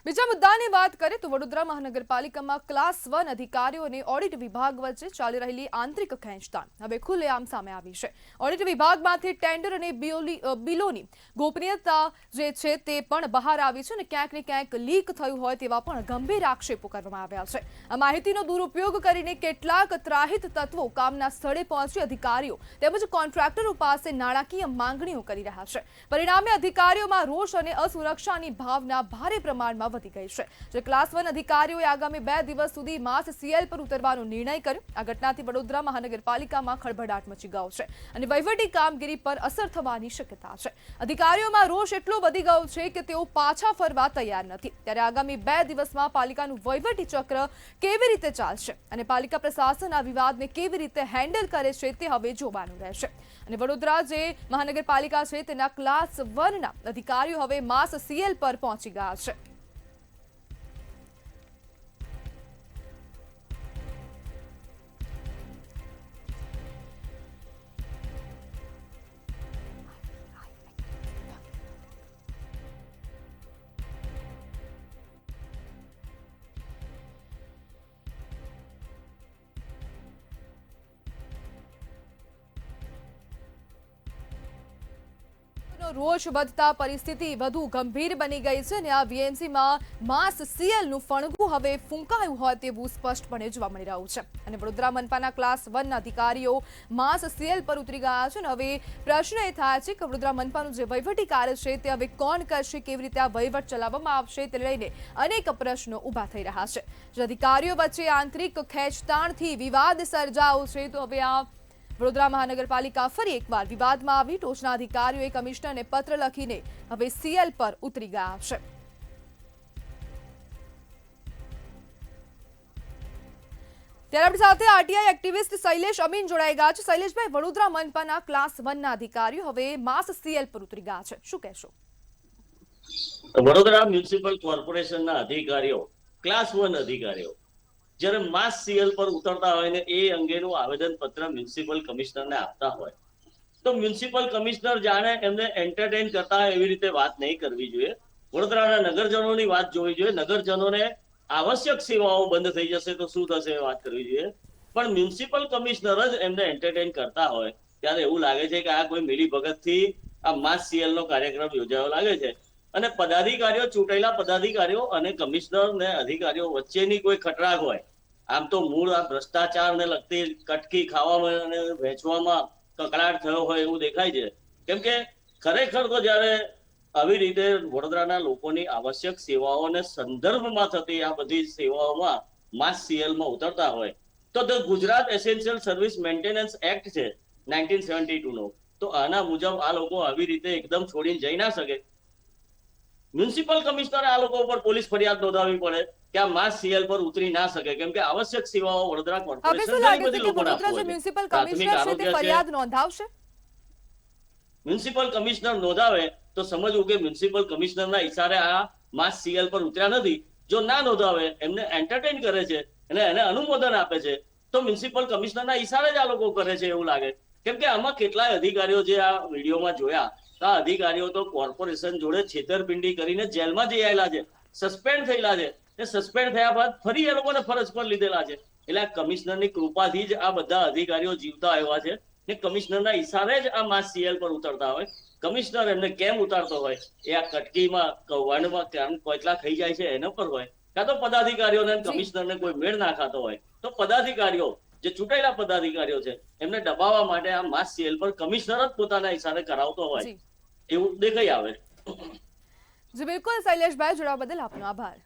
બીજા મુદ્દાની વાત કરીએ તો વડોદરા મહાનગરપાલિકામાં ક્લાસ 1 અધિકારીઓ અને ઓડિટ વિભાગ વચ્ચે ચાલી રહેલી આંતરિક ખેંચતાણ હવે ખુલ્લેઆમ સામે આવી છે। ઓડિટ વિભાગમાંથી ટેન્ડર અને બિલોની ગોપનીયતા જે છે તે પણ બહાર આવી છે અને ક્યાંક ને ક્યાંક લીક થયું હોય તેવા પણ ગંભીર આક્ષેપો કરવામાં આવ્યા છે। આ માહિતીનો દુરુપયોગ કરીને કેટલાક ત્રાહિત તત્વો કામના સ્થળે પહોંચી અધિકારીઓ તેમજ કોન્ટ્રાક્ટરો પાસે નાણાકીય માંગણીઓ કરી રહ્યા છે। પરિણામે અધિકારીઓમાં રોષ અને અસુરક્ષાની ભાવના ભારે પ્રમાણમાં વધી ગઈ છે। જે ક્લાસ 1 અધિકારીઓએ આગામી 2 દિવસ સુધી માસ સીએલ પર ઉતરવાનો નિર્ણય કર્યો। આ ઘટનાથી વડોદરા મહાનગરપાલિકામાં ખળભળાટ મચી ગયો છે અને વહીવટી કામગીરી પર અસર થવાની શક્યતા છે। અધિકારીઓમાં રોષ એટલો વધી ગયો છે કે તેઓ પાછા ફરવા તૈયાર નથી। ત્યારે આગામી 2 દિવસમાં પાલિકાનું વહીવટી ચક્ર કેવી રીતે ચાલશે અને પાલિકા પ્રશાસન આ વિવાદને કેવી રીતે હેન્ડલ કરે છે તે હવે જોવાનું રહેશે। અને વડોદરા જે મહાનગરપાલિકા છે તેના ક્લાસ 1 ના અધિકારીઓ હવે માસ સીએલ પર પહોંચી ગયા છે। રોષ વધતા પરિસ્થિતિ વધુ ગંભીર બની ગઈ છે અને આ વીએમસીમાં માસ સીએલનું ફણગું હવે ફૂંકાયું હોય તેવું સ્પષ્ટપણે જોવા મળી રહ્યું છે। અને વડોદરા મનપાના ક્લાસ 1 ના અધિકારીઓ માસ સીએલ પર ઉતરી ગયા છે અને હવે પ્રશ્ન એ થાય છે કે વડોદરા મનપાનું જે વહીવટી કાર્ય છે તે હવે કોણ કરશે, કેવી રીતે આ વહીવટ ચલાવવામાં આવશે તે લઈને અનેક પ્રશ્નો ઊભા થઈ રહ્યા છે। જે અધિકારીઓ વચ્ચે આંતરિક ખેંચતાણથી વિવાદ સર્જાયો છે તો હવે આ વડોદરા મહાનગરપાલિકા ફરી એકવાર વિવાદમાં આવી। ટોચના અધિકારીઓએ કમિશનરને પત્ર લખીને હવે સીએલ પર ઉતરી ગયા છે। ત્યારે આપણી સાથે આરટીઆઈ એક્ટિવિસ્ટ શૈલેષ અમીન જોડાઈ ગયા છે। શૈલેષભાઈ, વડોદરા મનપાના ક્લાસ 1 ના અધિકારીઓ હવે માસ સીએલ પર ઉતરી ગયા છે, શું કહેશો? વડોદરા મ્યુનિસિપલ કોર્પોરેશનના અધિકારીઓ ક્લાસ 1 અધિકારીઓ જ્યારે માસ સીએલ પર ઉતરતા હોય ને એ અંગેનું આવેદનપત્ર મ્યુનિસિપલ કમિશનરને આપતા હોય તો મ્યુનિસિપલ કમિશનર જાણે એમને એન્ટરટેન કરતા હોય એવી રીતે વાત નહીં કરવી જોઈએ। વડોદરાના નગરજનોની વાત જોવી જોઈએ। નગરજનોને આવશ્યક સેવાઓ બંધ થઈ જશે તો શું થશે એ વાત કરવી જોઈએ। પણ મ્યુનિસિપલ કમિશનર જ એમને એન્ટરટેન કરતા હોય ત્યારે એવું લાગે છે કે આ કોઈ મિલીભગતથી આ માસ સીએલ નો કાર્યક્રમ યોજાયો લાગે છે અને પદાધિકારીઓ, ચૂંટાયેલા પદાધિકારીઓ અને કમિશનર ને અધિકારીઓ વચ્ચેની કોઈ ખટરાગ હોય। આમ તો મૂળ આ ભ્રષ્ટાચારને લગતી કટકી ખાવામાં અને વહેંચવામાં કકડાટ થયો હોય એવું દેખાય છે। કેમ કે ખરેખર તો જ્યારે આવી રીતે વડોદરાના લોકોની આવશ્યક સેવાઓને સંદર્ભમાં થતી આ બધી સેવાઓમાં માસ સીએલમાં ઉતરતા હોય તો the Gujarat essential service maintenance act છે 1972 નો, તો આના મુજબ આ લોકો આવી રીતે એકદમ છોડીને જઈ ના શકે। મ્યુનિસિપલ કમિશનરે આ લોકો ઉપર પોલીસ ફરિયાદ નોંધાવવી પડે કે આ માસ સીએલ પર ઉતરી ના શકે કેમ કે આવશ્યક સેવાઓ વડોદરા કોર્પોરેશન ઘણી બધી લોકોને આપવું હોય છે। મ્યુનિસિપલ કમિશનર છે તે ફરિયાદ નોંધાવશે? મ્યુનિસિપલ કમિશનર નોંધાવે તો સમજવું કે મ્યુનિસિપલ કમિશનરના ઈશારે આ માસ સીએલ પર ઉતર્યા નથી। જો ના નોંધાવે, એમને એન્ટરટેન કરે છે અને એને અનુમોદન આપે છે તો મ્યુનિસિપલ કમિશનરના ઈશારે જ આ લોકો કરે છે એવું લાગે। કેમ કે આમાં કેટલાય અધિકારીઓ જે આ વિડીયોમાં જોયા આ અધિકારીઓ તો કોર્પોરેશન જોડે છેતરપિંડી કરીને જેલમાં જઈ આવેલા છે, સસ્પેન્ડ થયેલા છે। એ સસ્પેન્ડ થયા બાદ ફરી એ લોકોને ફરજ પર લીધેલા છે। એટલે આ કમિશનરની કૃપાથી જ આ બધા અધિકારીઓ જીવતા આવ્યા છે ને કમિશનરના ઈશારે જ આ માસ સીએલ પર ઉતરતા હોય। કમિશનર એમને કેમ ઉતારતો હોય એ આ કટકીમાં કૌભાંડમાં કેમ કોટલા ખાઈ જાય છે એના પર હોય, કાં તો પદાધિકારીઓને કમિશનરને કોઈ મેળ ના ખાતો હોય તો પદાધિકારીઓ જે ચૂંટાયેલા પદાધિકારીઓ છે એમને દબાવવા માટે આ માસ સીએલ પર કમિશનર જ પોતાના ઈશારે કરાવતો હોય એવું દેખાઈ આવે। જી બિલકુલ શૈલેષભાઈ, જોડાવા બદલ આપનો આભાર।